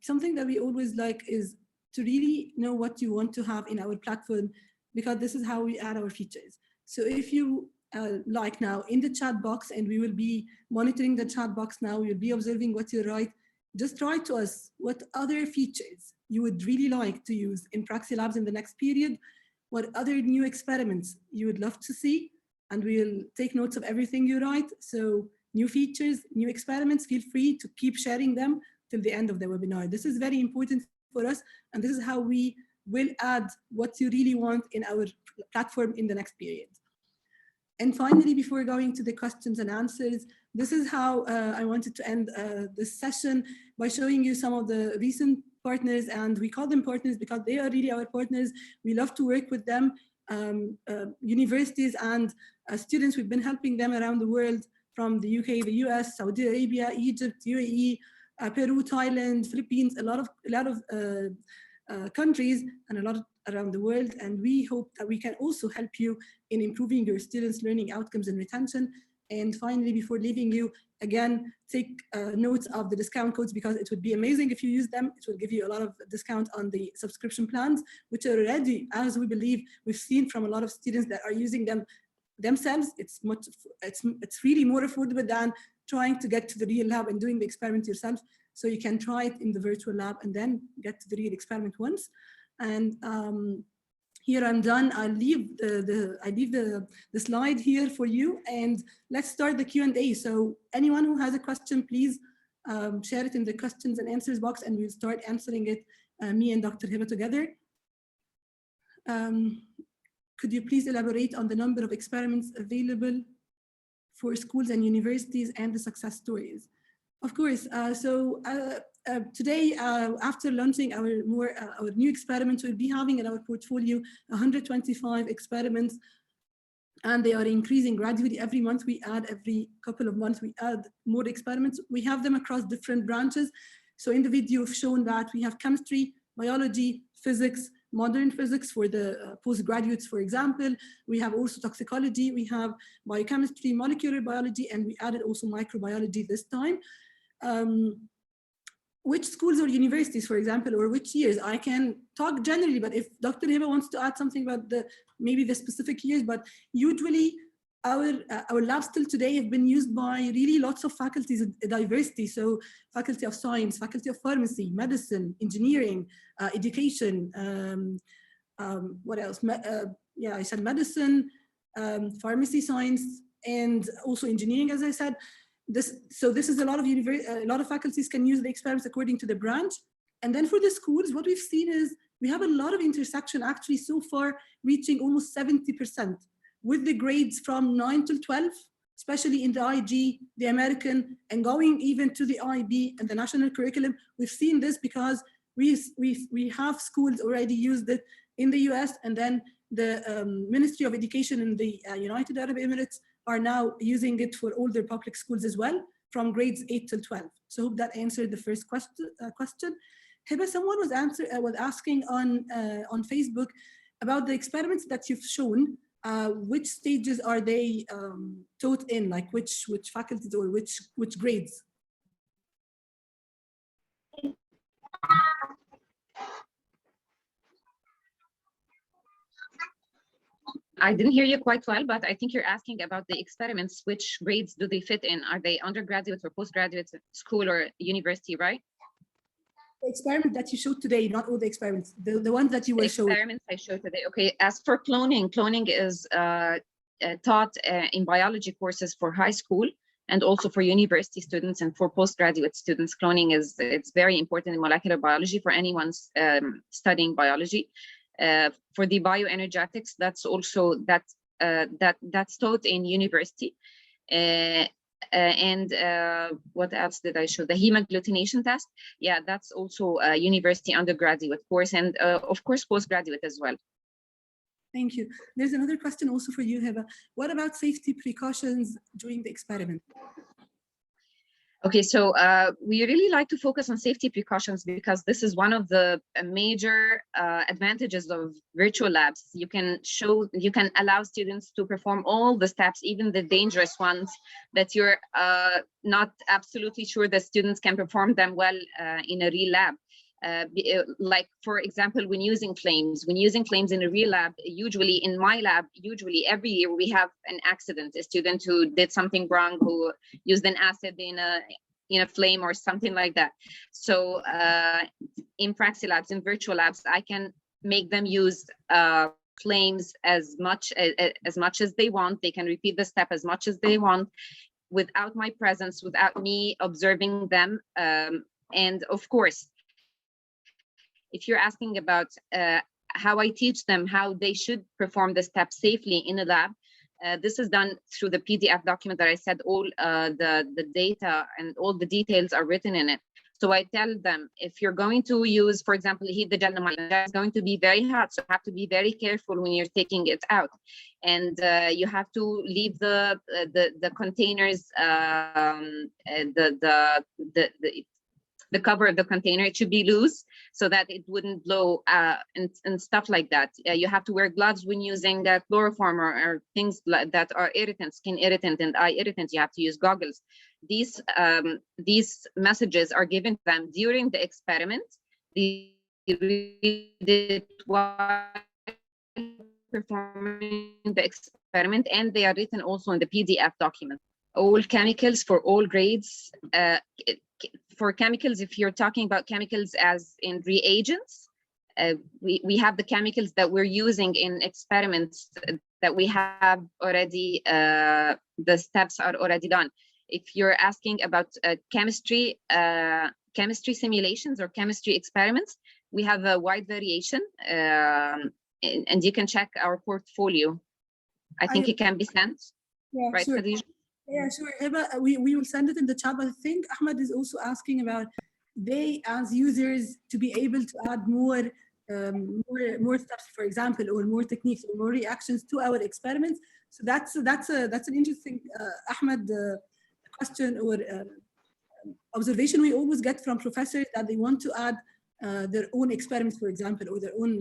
something that we always like is to really know what you want to have in our platform, because this is how we add our features. So if you like now in the chat box, and we will be monitoring the chat box now, we'll be observing what you write. Just write to us what other features you would really like to use in PraxiLabs in the next period, what other new experiments you would love to see, and we'll take notes of everything you write. So new features, new experiments, feel free to keep sharing them till the end of the webinar. This is very important for us, and this is how we will add what you really want in our platform in the next period. And finally, before going to the questions and answers, this is how I wanted to end this session by showing you some of the recent partners, and we call them partners because they are really our partners. We love to work with them, universities and students. We've been helping them around the world, from the UK, the US, Saudi Arabia, Egypt, UAE, Peru, Thailand, Philippines, a lot of countries, and a lot around the world. And we hope that we can also help you in improving your students' learning outcomes and retention. And finally, before leaving you, again, take notes of the discount codes, because it would be amazing if you use them. It will give you a lot of discount on the subscription plans, which are already, as we believe, we've seen from a lot of students that are using them themselves. It's really more affordable than trying to get to the real lab and doing the experiment yourself. So you can try it in the virtual lab and then get to the real experiment once. And here I'm done. I leave the slide here for you, and let's start the Q&A. So anyone who has a question, please share it in the questions and answers box, and we'll start answering it, me and Dr. Hiba together. Could you please elaborate on the number of experiments available for schools and universities and the success stories? Of course. Today, after launching our new experiments, we'll be having in our portfolio 125 experiments, and they are increasing gradually. Every month we add, every couple of months we add more experiments. We have them across different branches. So in the video, I've shown that we have chemistry, biology, physics, modern physics for the postgraduates, for example. We have also toxicology, we have biochemistry, molecular biology, and we added also microbiology this time. Which schools or universities, for example, or which years? I can talk generally, but if Dr. Hiba wants to add something about maybe the specific years, but usually our labs till today have been used by really lots of faculties, diversity. So faculty of science, faculty of pharmacy, medicine, engineering, education, what else? Yeah, I said medicine, pharmacy, science, and also engineering, as I said. So this is a lot of faculties can use the experiments according to the branch. And then for the schools, what we've seen is we have a lot of intersection, actually so far reaching almost 70% with the grades from 9 till 12, especially in the IG, the American, and going even to the IB and the national curriculum. We've seen this because we have schools already used it in the US, and then the Ministry of Education in the United Arab Emirates are now using it for all their public schools as well, from grades 8 till 12. So I hope that answered the first question. Hiba, someone was asking on Facebook about the experiments that you've shown. Which stages are they taught in, like which faculties or which grades? I didn't hear you quite well, but I think you're asking about the experiments. Which grades do they fit in? Are they undergraduate or postgraduate school or university, right? The experiment that you showed today, not all the experiments, the ones that you were showing. Experiments I showed today. Okay, as for cloning is taught in biology courses for high school and also for university students and for postgraduate students. Cloning it's very important in molecular biology for anyone studying biology. For the bioenergetics, that's also that's taught in university. And what else did I show? The hemagglutination test. Yeah, that's also a university undergraduate course, and of course postgraduate as well. Thank you. There's another question also for you, Hiba. What about safety precautions during the experiment? Okay, so we really like to focus on safety precautions because this is one of the major advantages of virtual labs. You can allow students to perform all the steps, even the dangerous ones that you're not absolutely sure that students can perform them well in a real lab. Like, for example, when using flames in a real lab, usually in my lab, every year we have an accident, a student who did something wrong, who used an acid in a flame or something like that. So in PraxiLabs, in virtual labs, I can make them use flames as much as they want. They can repeat the step as much as they want without my presence, without me observing them. And of course, if you're asking about how I teach them how they should perform the steps safely in a lab, this is done through the PDF document that I said all the data and all the details are written in it. So I tell them, if you're going to use, for example, heat the gel, it's going to be very hot, so you have to be very careful when you're taking it out, and you have to leave the containers, the cover of the container, it should be loose so that it wouldn't blow and stuff like that. You have to wear gloves when using chloroform or things like that are irritants, skin irritant and eye irritant. You have to use goggles. These messages are given to them during the experiment. They read it while performing the experiment, and they are written also in the PDF document. All chemicals for all grades. For chemicals, if you're talking about chemicals as in reagents, we have the chemicals that we're using in experiments that we have already, the steps are already done. If you're asking about chemistry simulations or chemistry experiments, we have a wide variation, and you can check our portfolio. I think it can be sent, yeah, right, sure. Khadija? Yeah, sure. Eba, we will send it in the chat, but I think Ahmed is also asking about they, as users, to be able to add more steps, for example, or more techniques or more reactions to our experiments. So that's an interesting Ahmed question or observation we always get from professors, that they want to add their own experiments, for example, or their own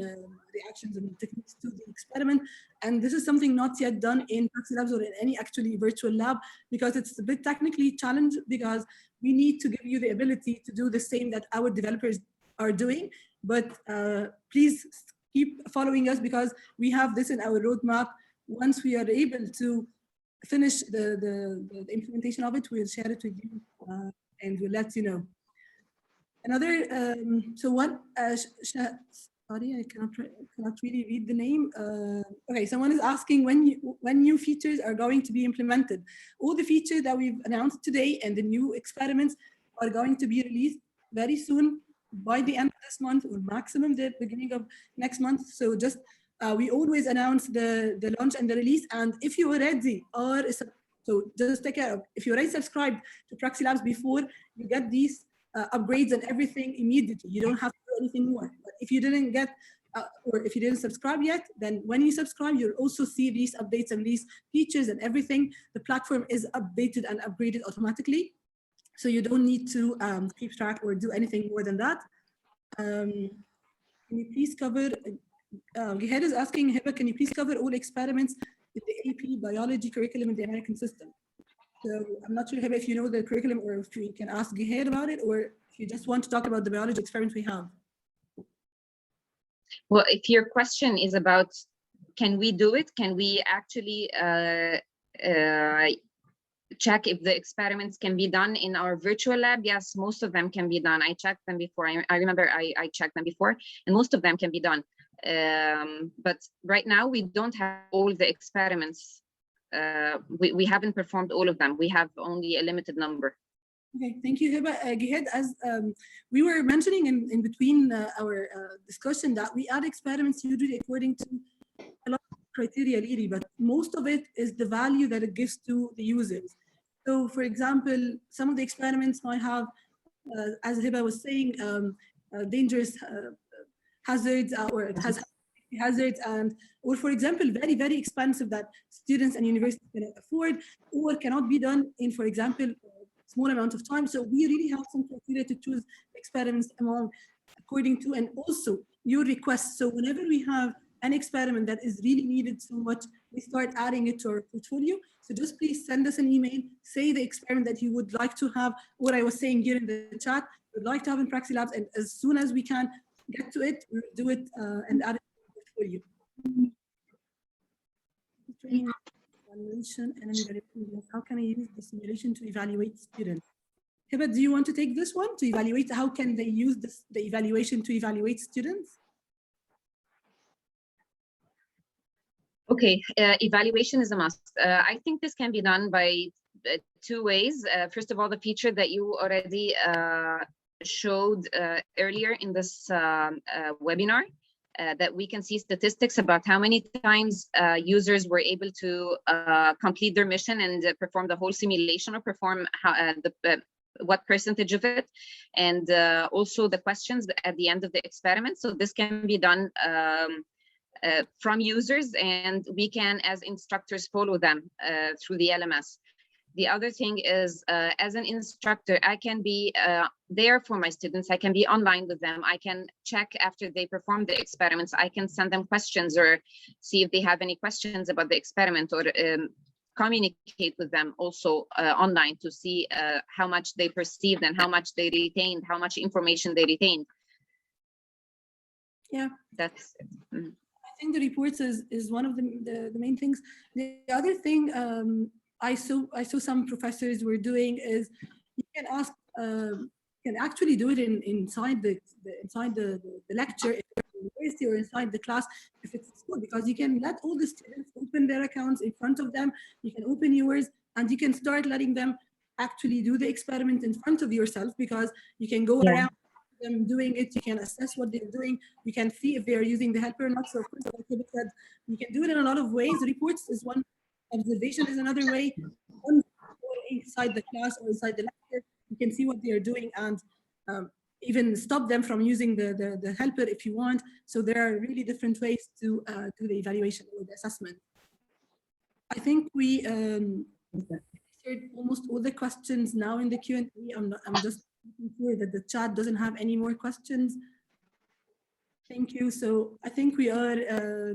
reactions and techniques to the experiment. And this is something not yet done in PraxiLabs or in any actually virtual lab, because it's a bit technically challenged, because we need to give you the ability to do the same that our developers are doing. But please keep following us, because we have this in our roadmap. Once we are able to finish the implementation of it, we'll share it with you and we'll let you know. Another, so one, sorry, I cannot really read the name. Okay, someone is asking when new features are going to be implemented. All the features that we've announced today and the new experiments are going to be released very soon, by the end of this month, or maximum the beginning of next month. So just, we always announce the launch and the release. And if you already are, so just take care of, if you already subscribed to PraxiLabs before, you get these upgrades and everything immediately. You don't have to do anything more. But if you didn't get, or if you didn't subscribe yet, then when you subscribe, you'll also see these updates and these features and everything. The platform is updated and upgraded automatically. So you don't need to keep track or do anything more than that. Can you please cover, Gehed is asking, Hiba, can you please cover all experiments with the AP biology curriculum in the American system? So I'm not sure, Hiba, if you know the curriculum, or if you can ask Gehed about it, or if you just want to talk about the biology experiments we have. Well, if your question is about, can we do it? Can we actually check if the experiments can be done in our virtual lab? Yes, most of them can be done. I checked them before. I remember I checked them before, and most of them can be done. But right now we don't have all the experiments. We haven't performed all of them. We have only a limited number. Okay, thank you, Hiba. Gehed, as we were mentioning in between our discussion, that we add experiments usually according to a lot of criteria, really, but most of it is the value that it gives to the users. So, for example, some of the experiments might have, as Hiba was saying, dangerous hazards, or it has hazards, and or, for example, very, very expensive that students and universities cannot afford, or cannot be done in, for example, small amount of time. So we really have some criteria to choose experiments among, according to, and also your requests. So whenever we have an experiment that is really needed so much, we start adding it to our portfolio. So just please send us an email, say the experiment that you would like to have, what I was saying here in the chat, would like to have in PraxiLabs, and as soon as we can get to it, we'll do it and add it to the portfolio. Evaluation and evaluation. How can I use the simulation to evaluate students? Hiba, do you want to take this one to evaluate? How can they use the evaluation to evaluate students? Okay, evaluation is a must. I think this can be done by two ways. First of all, the feature that you already showed earlier in this webinar, that we can see statistics about how many times users were able to complete their mission and perform the whole simulation, or perform what percentage of it, and also the questions at the end of the experiment. So this can be done from users, and we can, as instructors, follow them through the LMS. The other thing is, as an instructor, I can be there for my students. I can be online with them. I can check after they perform the experiments. I can send them questions, or see if they have any questions about the experiment, or communicate with them also online to see how much they perceived and how much they retained, how much information they retained. Yeah, that's it. Mm. I think the reports is one of the main things. The other thing I saw some professors were doing is, you can ask, you can actually do it inside the lecture, if it's university, or inside the class if it's school, because you can let all the students open their accounts in front of them. You can open yours, and you can start letting them actually do the experiment in front of yourself, because you can go around them doing it, you can assess what they're doing, you can see if they're using the helper or not. So of course, like Hiba said, you can do it in a lot of ways. Reports is one, observation is another way. Inside the class or inside the lecture, you can see what they are doing, and even stop them from using the helper if you want. So there are really different ways to do the evaluation or the assessment. I think we answered almost all the questions now in the Q&A. I'm just making sure that the chat doesn't have any more questions. Thank you. So I think we are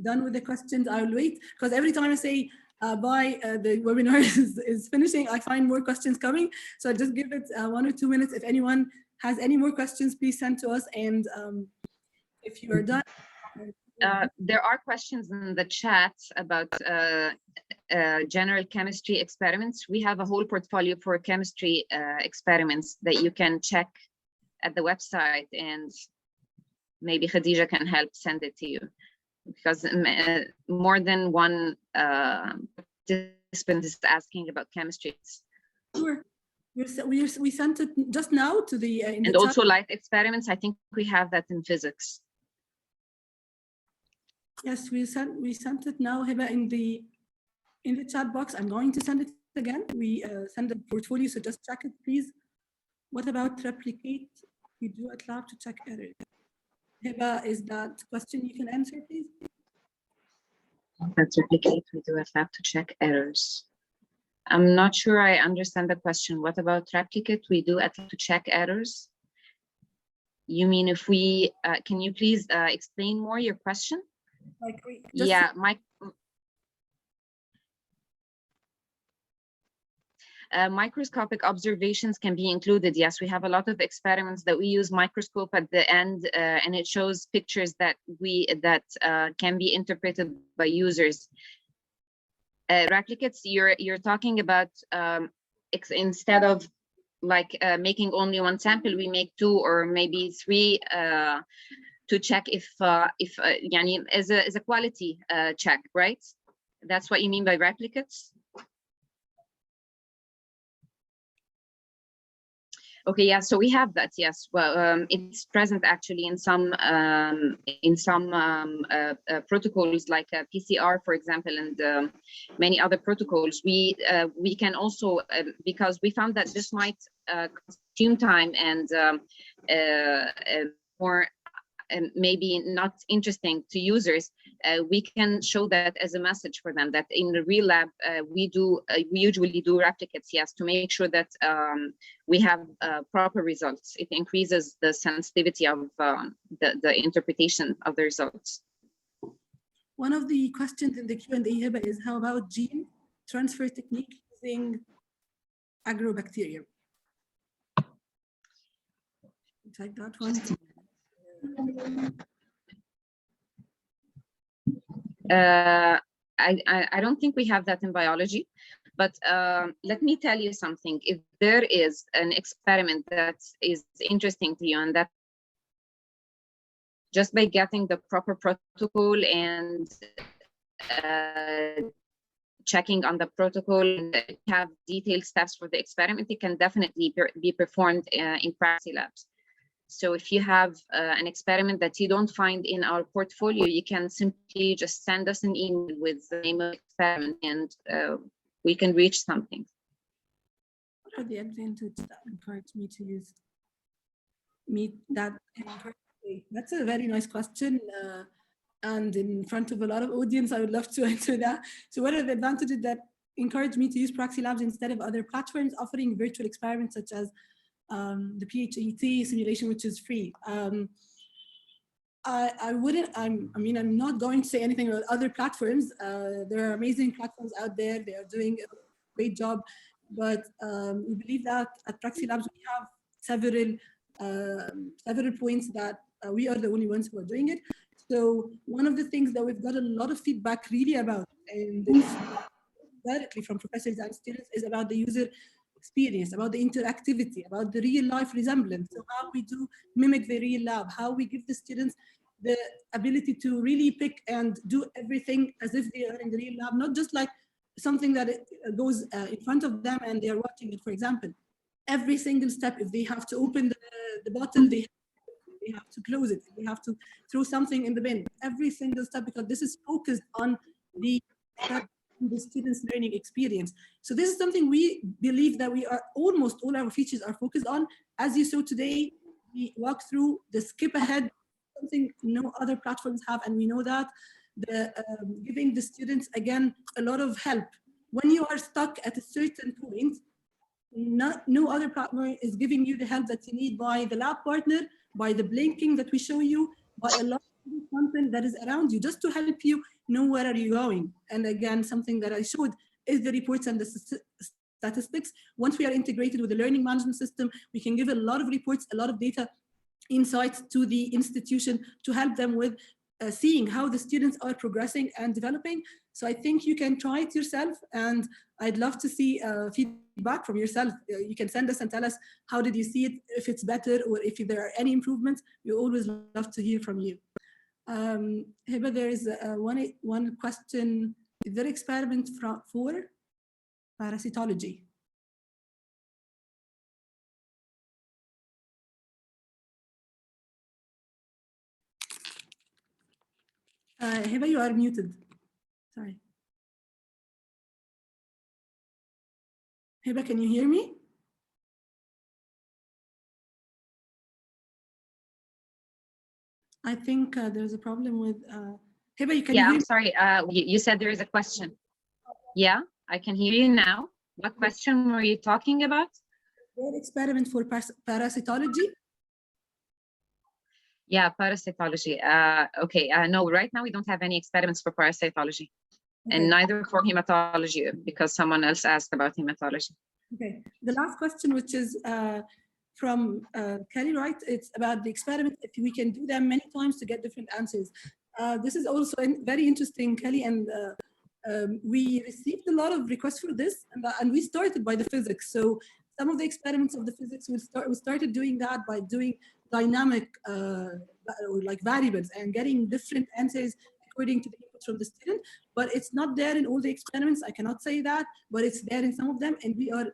done with the questions. I'll wait, because every time I say bye, the webinar is finishing, I find more questions coming. So I'll just give it 1 or 2 minutes. If anyone has any more questions, please send to us. And if you are done. There are questions in the chat about general chemistry experiments. We have a whole portfolio for chemistry experiments that you can check at the website, and maybe Khadija can help send it to you, because more than one participant is asking about chemistry. Sure. We sent it just now to the and also light experiments. I think we have that in physics. Yes, we sent it now, Hiba, in the chat box. I'm going to send it again. We send the portfolio, so just check it, please. What about replicate? You do at lab to check errors. Hiba, is that question you can answer, please? That's replicate. We do at lab to check errors. I'm not sure I understand the question. What about replicate? We do at lab to check errors. You mean if we? Can you please explain more your question? Like yeah, microscopic observations can be included. Yes, we have a lot of experiments that we use microscope at the end, and it shows pictures that can be interpreted by users. Replicates, you're talking about instead of like making only one sample, we make 2 or maybe 3 to check if yani as a quality check, right? That's what you mean by replicates? Okay, yeah, so we have that, yes. Well, it's present actually in some protocols like PCR, for example, and many other protocols. We can also, because we found that this might consume time and more maybe not interesting to users, we can show that as a message for them that in the real lab we usually do replicates, yes, to make sure that we have proper results. It increases the sensitivity of the interpretation of the results. One of the questions in the Q&A, Hiba, is how about gene transfer technique using agrobacterium? Take that one. I don't think we have that in biology, but let me tell you something. If there is an experiment that is interesting to you, and that just by getting the proper protocol and checking on the protocol and have detailed steps for the experiment, it can definitely be performed in PraxiLabs. So if you have an experiment that you don't find in our portfolio, you can simply just send us an email with the name of the experiment, and we can reach something. What are the advantages that encourage me to use that? That's a very nice question. And in front of a lot of audience, I would love to answer that. So what are the advantages that encourage me to use PraxiLabs instead of other platforms offering virtual experiments such as the PHET simulation, which is free? I'm not going to say anything about other platforms. There are amazing platforms out there. They are doing a great job, but we believe that at PraxiLabs we have several points that we are the only ones who are doing it. So one of the things that we've got a lot of feedback really about, and it's directly from professors and students, is about the user experience, about the interactivity, about the real life resemblance. So how we do mimic the real lab, how we give the students the ability to really pick and do everything as if they are in the real lab, not just like something that goes in front of them and they are watching it. For example, every single step, if they have to open the bottle, they have to close it, they have to throw something in the bin, every single step, because this is focused on the student's learning experience. So this is something we believe that we are almost all our features are focused on. As you saw today, we walk through the skip ahead, something no other platforms have, and we know that the giving the students again a lot of help. When you are stuck at a certain point, no other platform is giving you the help that you need, by the lab partner, by the blinking that we show you, by a lot of content that is around you, just to help you know where are you going. And again, something that I showed is the reports and the statistics. Once we are integrated with the learning management system, we can give a lot of reports, a lot of data insights to the institution to help them with seeing how the students are progressing and developing. So I think you can try it yourself, and I'd love to see feedback from yourself. You can send us and tell us, how did you see it, if it's better, or if there are any improvements. We always love to hear from you. Hiba, there is one question. Is there experiment for parasitology? Hiba, you are muted. Sorry. Hiba, can you hear me? I think there's a problem with Hiba. You can hear I'm me? sorry. You said there is a question. Yeah, I can hear you now. What question were you talking about? Their experiment for parasitology. Yeah, parasitology. Okay. No, right now we don't have any experiments for parasitology, and neither for hematology, because someone else asked about hematology. Okay. The last question, which is from Kelly, right? It's about the experiment, if we can do them many times to get different answers. This is also very interesting, Kelly, and we received a lot of requests for this, and we started by the physics. So some of the experiments of the physics, we started doing that by doing dynamic or like variables and getting different answers according to the input from the student. But it's not there in all the experiments, I cannot say that, but it's there in some of them, and we are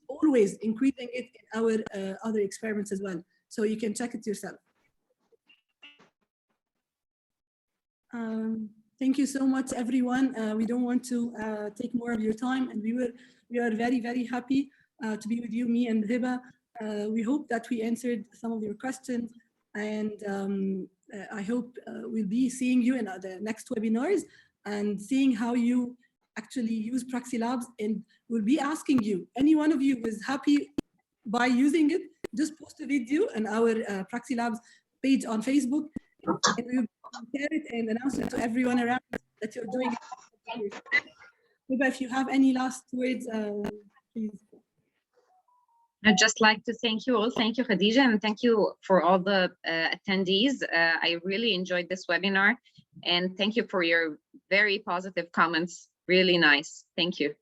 always increasing it in our other experiments as well. So you can check it yourself. Thank you so much, everyone. We don't want to take more of your time, and we are very, very happy to be with you, me and Hiba. We hope that we answered some of your questions, and I hope we'll be seeing you in the next webinars and seeing how you actually use PraxiLabs, and we'll be asking you, any one of you who is happy by using it, just post a video on our PraxiLabs page on Facebook, and we'll share it and announce it to everyone around that you're doing it. Maybe if you have any last words, please. I'd just like to thank you all. Thank you, Khadija, and thank you for all the attendees. I really enjoyed this webinar, and thank you for your very positive comments. Really nice. Thank you.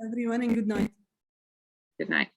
Everyone, and good night. Good night.